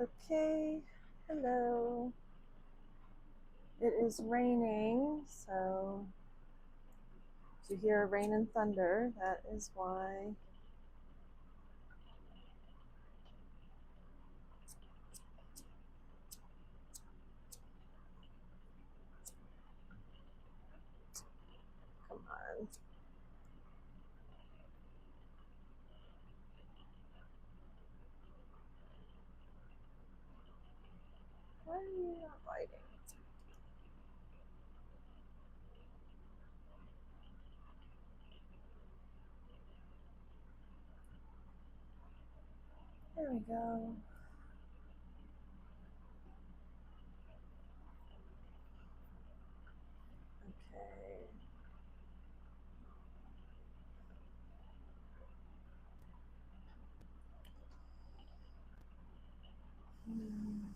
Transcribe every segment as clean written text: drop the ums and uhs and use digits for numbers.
Okay, hello. It is raining, so if you hear rain and thunder, that is why. Come on. Why are you not biting? There we go. Okay. Hmm.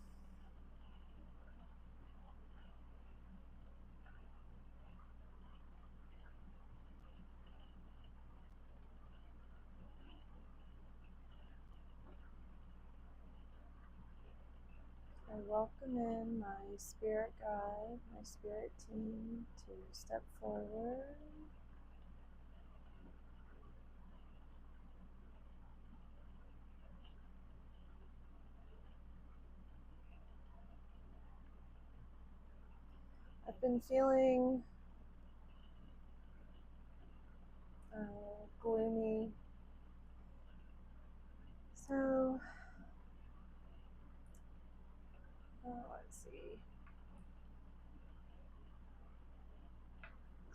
I welcome in my spirit guide, my spirit team to step forward. I've been feeling gloomy. So, let's see.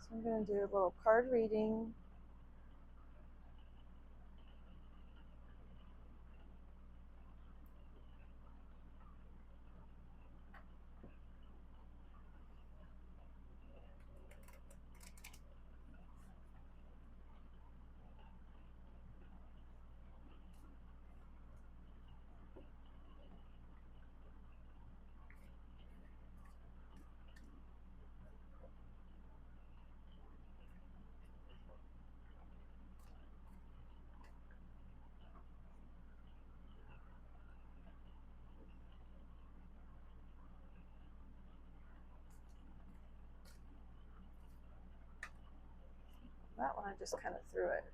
So I'm going to do a little card reading. That one I just kind of threw it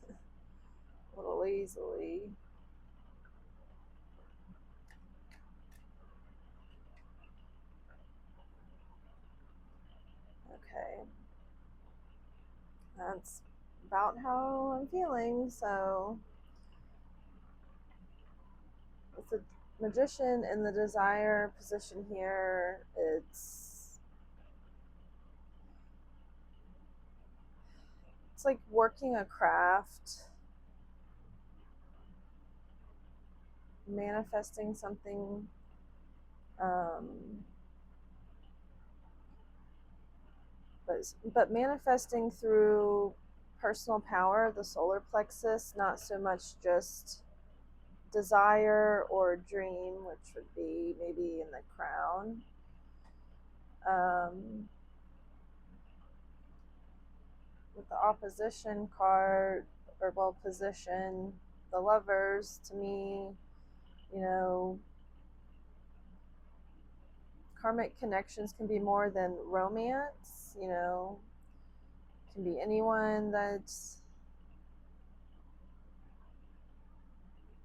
a little easily. Okay, that's about how I'm feeling. So, with the magician in the desire position here, it's like working a craft, manifesting something, um, but manifesting through personal power, the solar plexus, not so much just desire or dream, which would be maybe in the crown. Um, with the opposition card, or well, position, the lovers, to me, you know, karmic connections can be more than romance, can be anyone that's,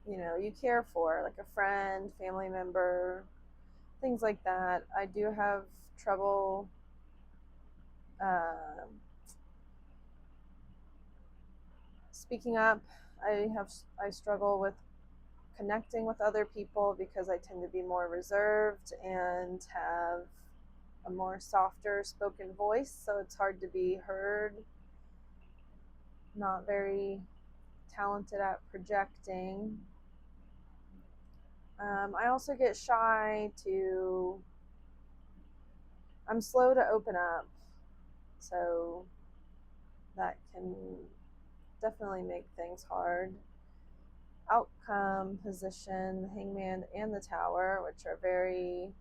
you care for, like a friend, family member, things like that. I do have trouble uh, speaking up. I struggle with connecting with other people because I tend to be more reserved and have a more softer spoken voice, so it's hard to be heard. Not very talented at projecting. I also get shy to, I'm slow to open up, so that can definitely make things hard. Outcome position, the hangman and the tower, which are very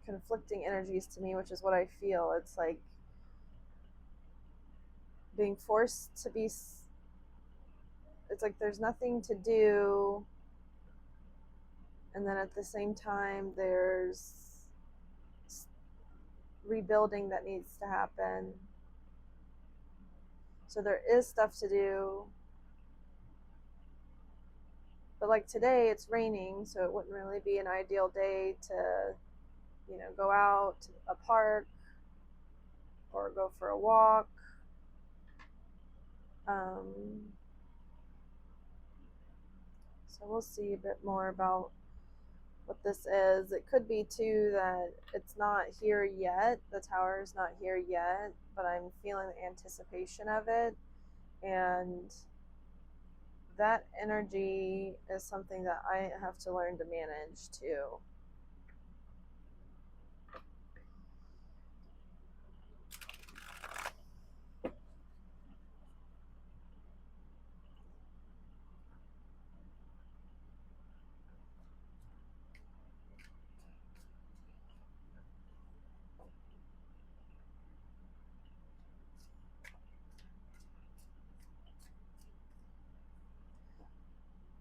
conflicting energies to me, which is what I feel. It's like being forced to be, it's like there's nothing to do And then at the same time, there's rebuilding that needs to happen. So there is stuff to do. But like today, it's raining, so it wouldn't really be an ideal day to, go out to a park or go for a walk. So we'll see a bit more about what this is. It could be too that it's not here yet, the tower is not here yet, but I'm feeling the anticipation of it, and that energy is something that I have to learn to manage too.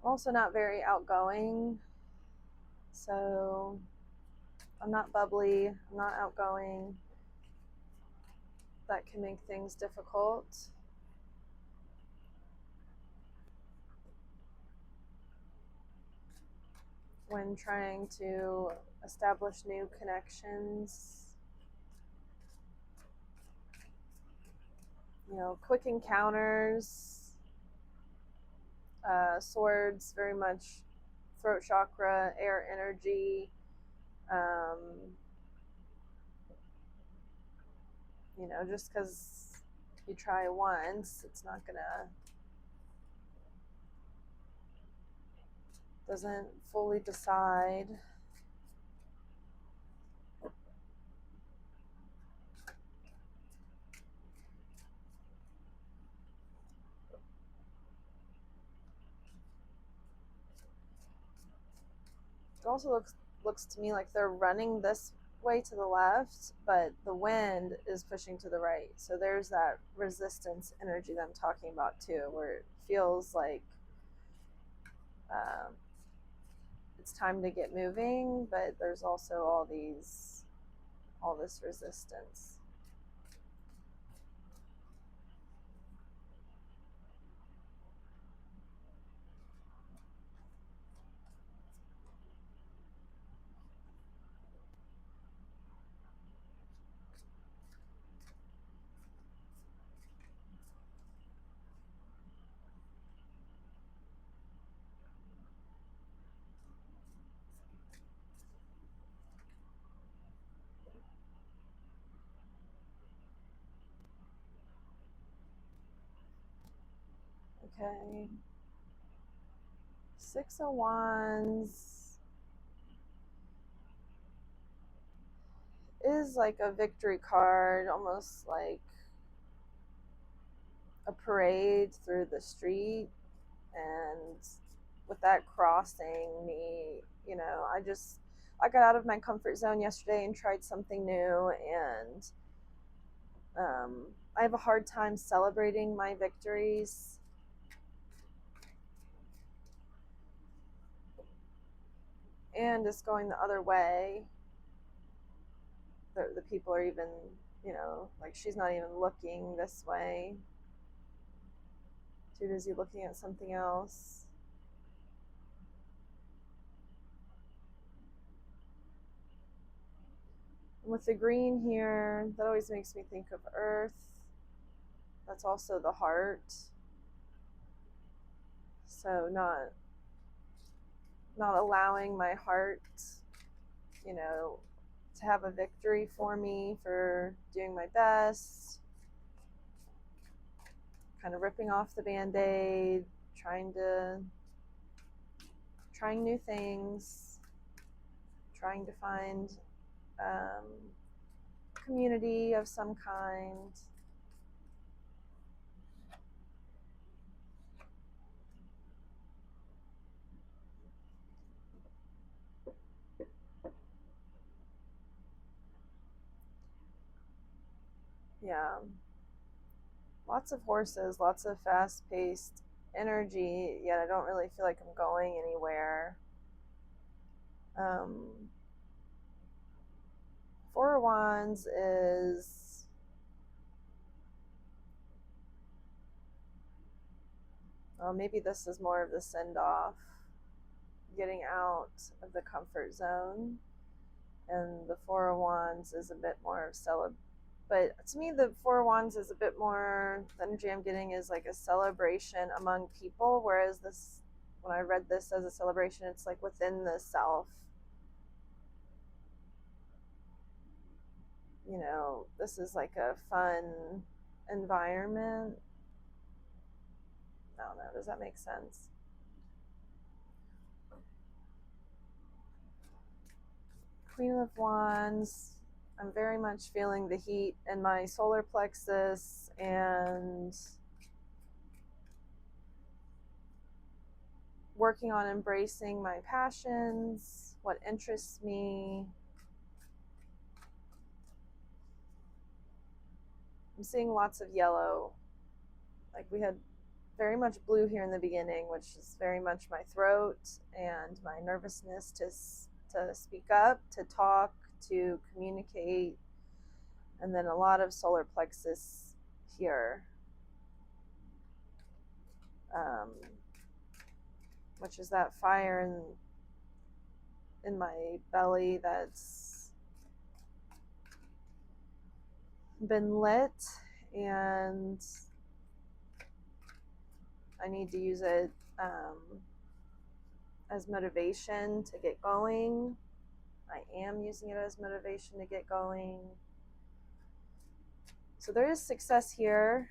I'm also not very outgoing, so I'm not bubbly, I'm not outgoing. That can make things difficult. When trying to establish new connections. Quick encounters, swords, very much throat chakra, air energy. Just because you try once, it's not gonna, doesn't fully decide. It also looks to me like they're running this way to the left, but the wind is pushing to the right. So there's that resistance energy that I'm talking about too, where it feels like it's time to get moving, but there's also all this resistance. Okay. Six of Wands is like a victory card, almost like a parade through the street. And with that crossing me, I got out of my comfort zone yesterday and tried something new, and I have a hard time celebrating my victories. And it's going the other way. The people are even, like she's not even looking this way. Too busy looking at something else. And with the green here, that always makes me think of Earth. That's also the heart. So not allowing my heart, to have a victory for me for doing my best. Kind of ripping off the Band-Aid, trying new things, trying to find community of some kind. Yeah. Lots of horses, lots of fast-paced energy, yet I don't really feel like I'm going anywhere. Four of Wands is maybe this is more of the send off, getting out of the comfort zone, and the Four of Wands is a bit more of but to me the Four of Wands is a bit more, the energy I'm getting is like a celebration among people, whereas this, when I read this as a celebration, it's like within the self. You know, this is like a fun environment. I don't know, does that make sense? Queen of Wands, I'm very much feeling the heat in my solar plexus and working on embracing my passions, what interests me. I'm seeing lots of yellow. Like we had very much blue here in the beginning, which is very much my throat and my nervousness to speak up, to talk, to communicate, and then a lot of solar plexus here, which is that fire in my belly that's been lit, and I need to use it as motivation to get going. I am using it as motivation to get going. So there is success here,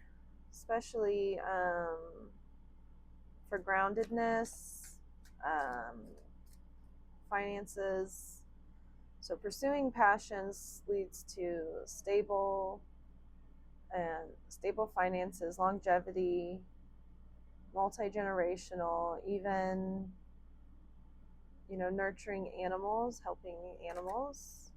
especially for groundedness, finances. So pursuing passions leads to stable finances, longevity, multi-generational, even, you know, nurturing animals, helping animals.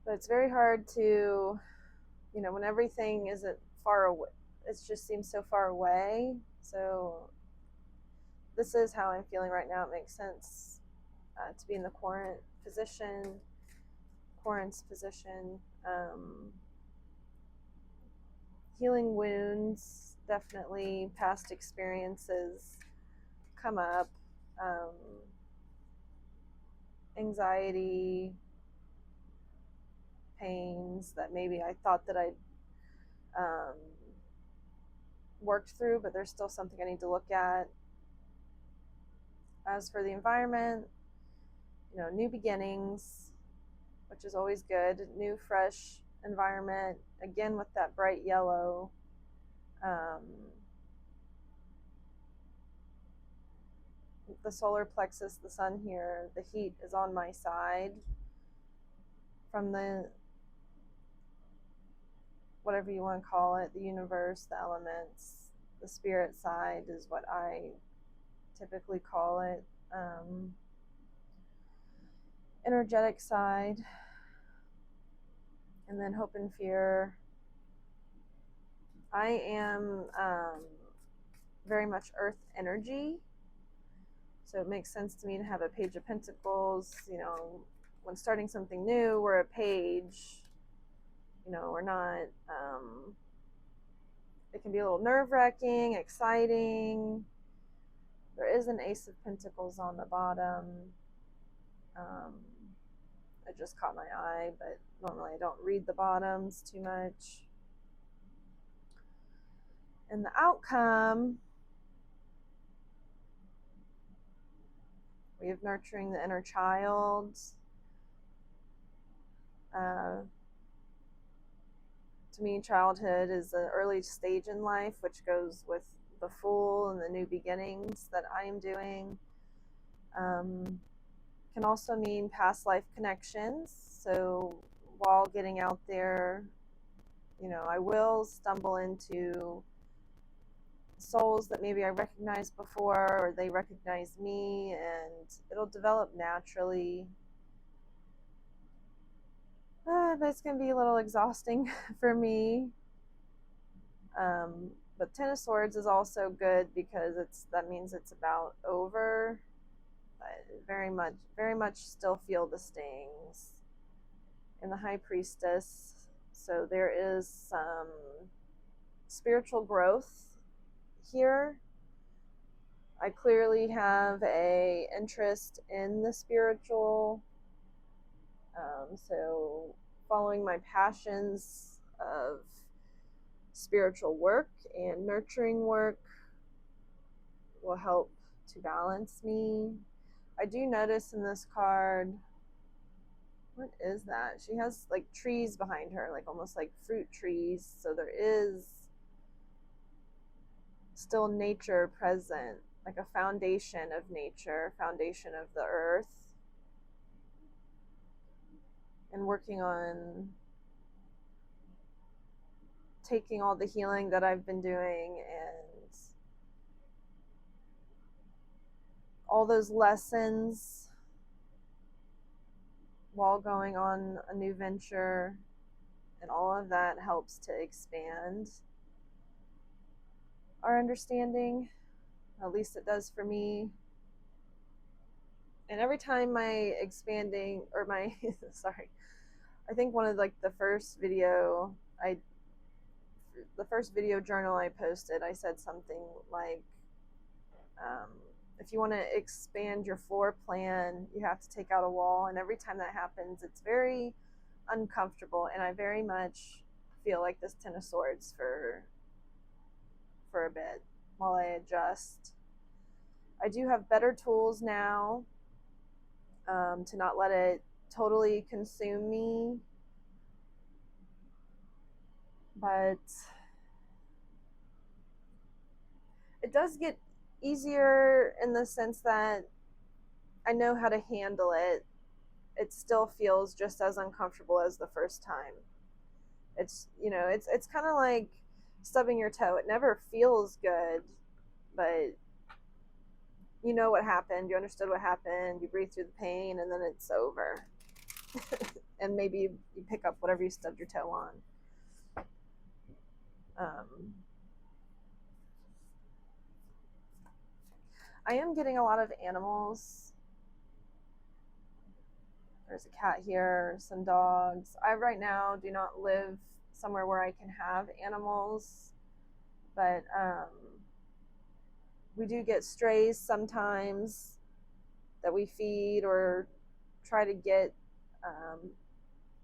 But it's very hard to, you know, when everything isn't far away, it just seems so far away. So this is how I'm feeling right now. It makes sense to be in the Quarant's position. Healing wounds, definitely past experiences come up. Anxiety, pains that maybe I thought that I'd worked through, but there's still something I need to look at. As for the environment, you know, new beginnings, which is always good. New, fresh environment. Again, with that bright yellow. The solar plexus, the sun here, the heat is on my side. From the, whatever you want to call it, the universe, the elements, the spirit side is what I typically call it. Energetic side, and then hope and fear. I am very much earth energy, so it makes sense to me to have a Page of Pentacles. You know, when starting something new, we're a page. You know, we're not, it can be a little nerve-wracking, exciting. There is an Ace of Pentacles on the bottom. It just caught my eye, but normally I don't read the bottoms too much. And the outcome, we have nurturing the inner child. To me, childhood is an early stage in life, which goes with the Fool and the new beginnings that I am doing. Can also mean past life connections. So while getting out there, you know, I will stumble into souls that maybe I recognized before, or they recognize me, and it'll develop naturally. But it's going to be a little exhausting for me. But Ten of Swords is also good because that means it's about over. But very much still feel the stings. And the High Priestess, so there is some spiritual growth here. I clearly have a interest in the spiritual, so following my passions of spiritual work and nurturing work will help to balance me. I do notice in this card, what is that? She has like trees behind her, like almost like fruit trees. So there is still nature present, like a foundation of nature, foundation of the earth, and working on taking all the healing that I've been doing and all those lessons while going on a new venture, and all of that helps to expand our understanding. At least it does for me. And every time my expanding or my sorry, I think one of like the first video journal I posted, I said something like, um, if you want to expand your floor plan, you have to take out a wall. And every time that happens, it's very uncomfortable. And I very much feel like this Ten of Swords for a bit while I adjust. I do have better tools now, to not let it totally consume me. But it does get easier in the sense that I know how to handle it. It still feels just as uncomfortable as the first time. It's, it's kind of like stubbing your toe. It never feels good, but you know what happened, you understood what happened, you breathe through the pain, and then it's over. And maybe you pick up whatever you stubbed your toe on. I am getting a lot of animals. There's a cat here, some dogs. I right now do not live somewhere where I can have animals, but we do get strays sometimes that we feed or try to get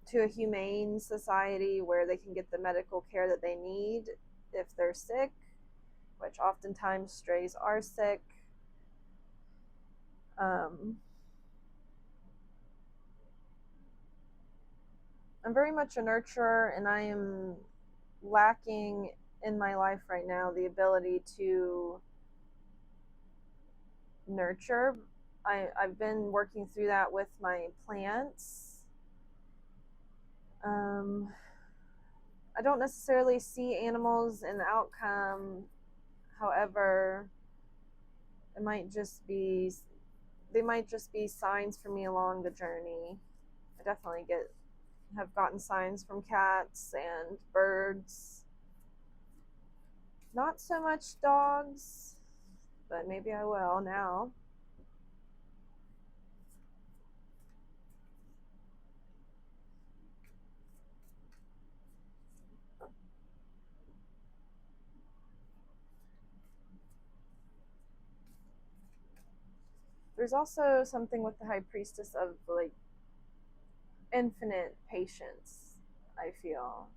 to a humane society where they can get the medical care that they need if they're sick, which oftentimes strays are sick. I'm very much a nurturer, and I am lacking in my life right now the ability to nurture. I've been working through that with my plants. I don't necessarily see animals in the outcome. However, they might just be signs for me along the journey. I definitely have gotten signs from cats and birds. Not so much dogs, but maybe I will now. There's also something with the High Priestess of like infinite patience, I feel.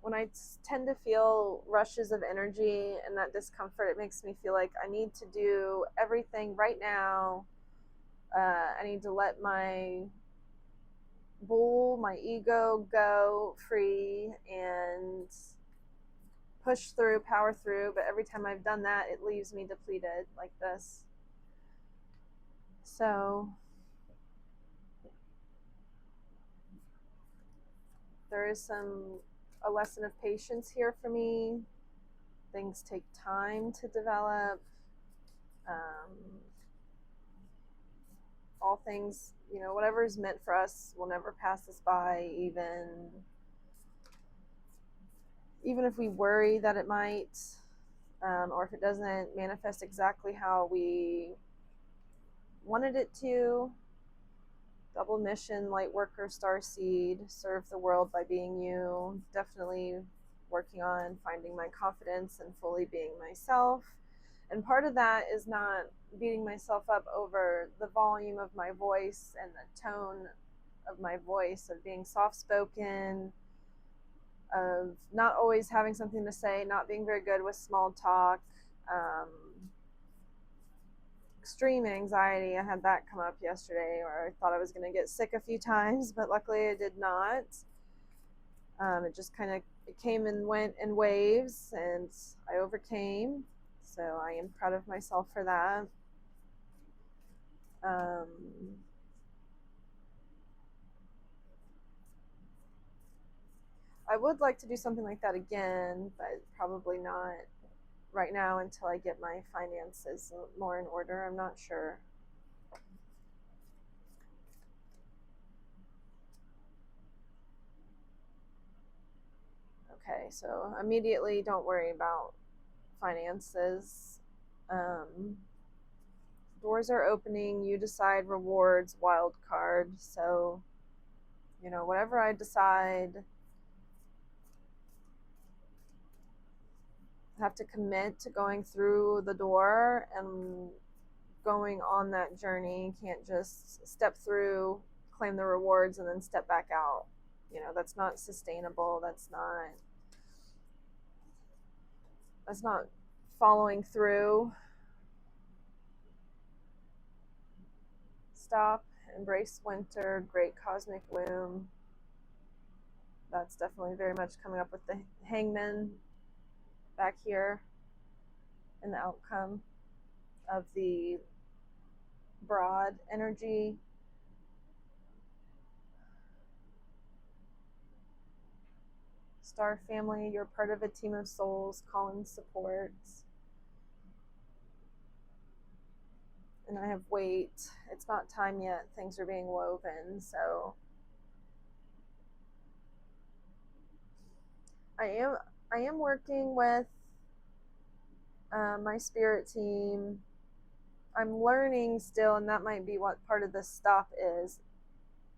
When I tend to feel rushes of energy and that discomfort, it makes me feel like I need to do everything right now. I need to let my my ego go free and push through, power through. But every time I've done that, it leaves me depleted like this. So there is a lesson of patience here for me. Things take time to develop. all things, whatever is meant for us will never pass us by, even if we worry that it might, or if it doesn't manifest exactly how we wanted it to. Double mission, light worker, star seed, serve the world by being you. Definitely working on finding my confidence and fully being myself. And part of that is not beating myself up over the volume of my voice and the tone of my voice, of being soft spoken, of not always having something to say, not being very good with small talk, extreme anxiety. I had that come up yesterday where I thought I was going to get sick a few times, but luckily I did not. It just kind of came and went in waves, and I overcame. So I am proud of myself for that. I would like to do something like that again, but probably not right now until I get my finances more in order. I'm not sure. Okay, so immediately don't worry about finances. Doors are opening, you decide, rewards, wild card. So, whatever I decide, I have to commit to going through the door and going on that journey. Can't just step through, claim the rewards, and then step back out. That's not sustainable. That's not following through. Stop, embrace winter, great cosmic womb. That's definitely very much coming up with the hangman back here in the outcome of the broad energy. Star family, you're part of a team of souls calling supports. And I have weight. It's not time yet. Things are being woven. So I am working with my spirit team. I'm learning still, and that might be what part of this stop is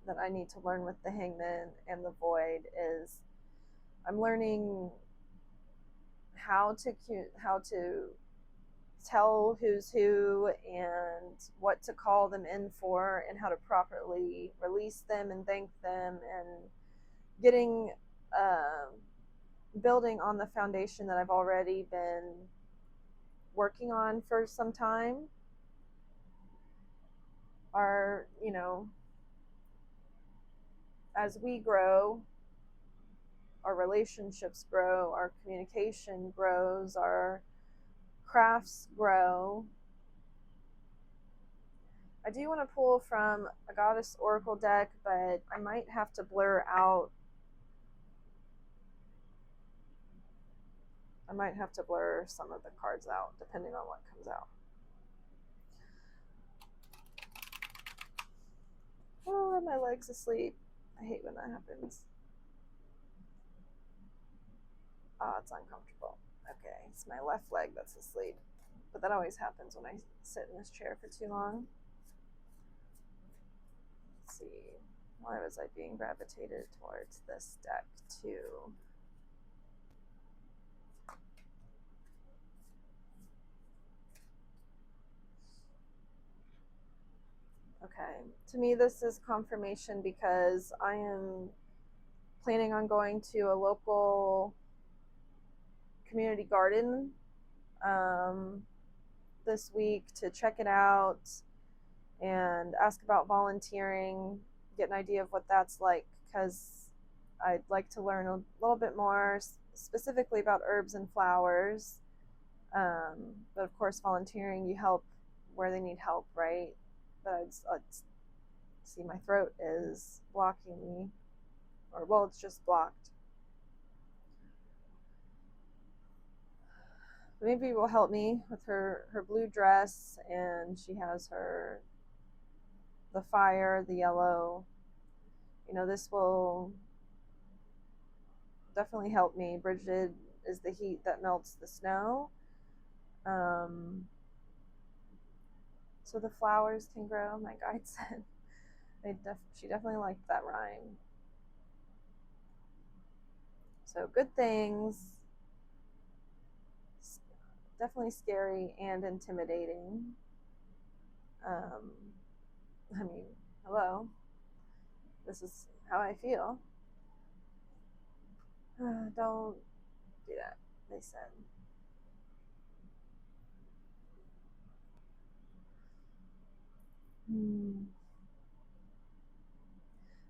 that I need to learn with the hangman and the void. Is I'm learning how to tell who's who and what to call them in for, and how to properly release them and thank them, and getting building on the foundation that I've already been working on for some time. As we grow, our relationships grow, our communication grows, our crafts grow. I do want to pull from a goddess oracle deck, but I might have to blur out. I might have to blur some of the cards out depending on what comes out. Oh, my leg's asleep. I hate when that happens. Oh, it's uncomfortable. Okay, it's my left leg that's asleep. But that always happens when I sit in this chair for too long. Let's see. Why was I being gravitated towards this deck too? Okay, to me this is confirmation because I am planning on going to a local community garden this week to check it out and ask about volunteering, get an idea of what that's like, because I'd like to learn a little bit more specifically about herbs and flowers. But of course, volunteering, you help where they need help, right? But I'd see, my throat is blocking me, or well, it's just blocked. Maybe it will help me with her blue dress, and she has her the fire, the yellow. This will definitely help me. Bridget is the heat that melts the snow. Um, so the flowers can grow, my guide said. She definitely liked that rhyme. So good things. Definitely scary and intimidating. I mean, hello. This is how I feel. Don't do that, they said.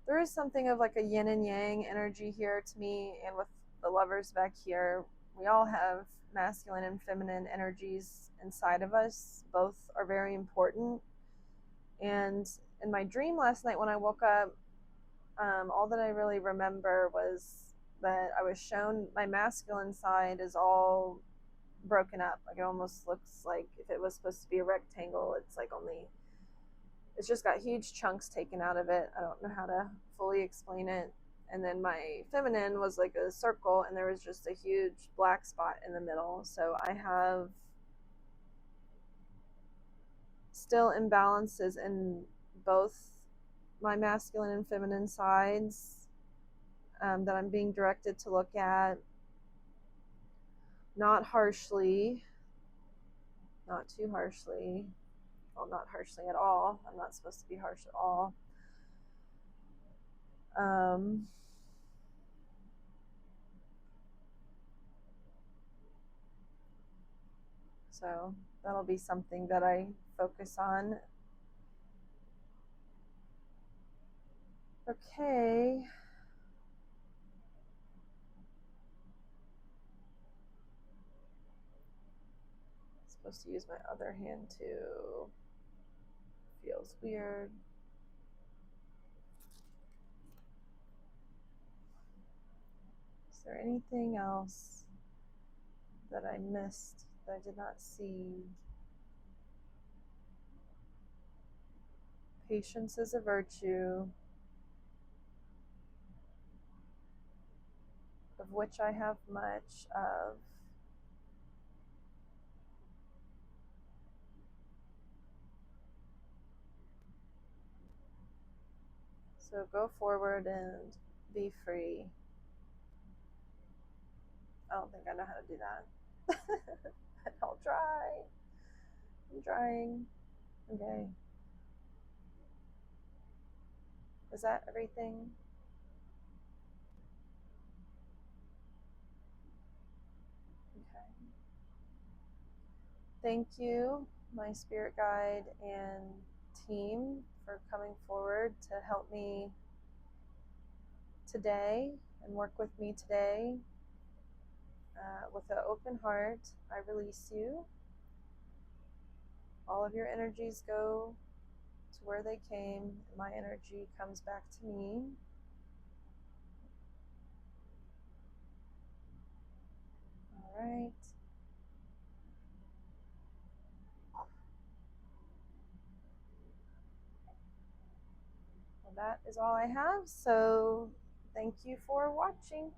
There is something of like a yin and yang energy here to me, and with the lovers back here, we all have masculine and feminine energies inside of us. Both are very important. And in my dream last night when I woke up, all that I really remember was that I was shown my masculine side is all broken up. Like it almost looks like if it was supposed to be a rectangle, it's just got huge chunks taken out of it. I don't know how to fully explain it. And then my feminine was like a circle, and there was just a huge black spot in the middle. So I have still imbalances in both my masculine and feminine sides that I'm being directed to look at, not harshly, not too harshly, well, not harshly at all. I'm not supposed to be harsh at all. So that'll be something that I focus on. Okay. I'm supposed to use my other hand too. Feels weird. Is there anything else that I missed that I did not see? Patience is a virtue, of which I have much of. So go forward and be free. I don't think I know how to do that. I'll try. I'm trying. Okay. Is that everything? Okay. Thank you, my spirit guide and team, for coming forward to help me today and work with me today. With an open heart, I release you. All of your energies go to where they came. My energy comes back to me. All right. Well, that is all I have. So thank you for watching.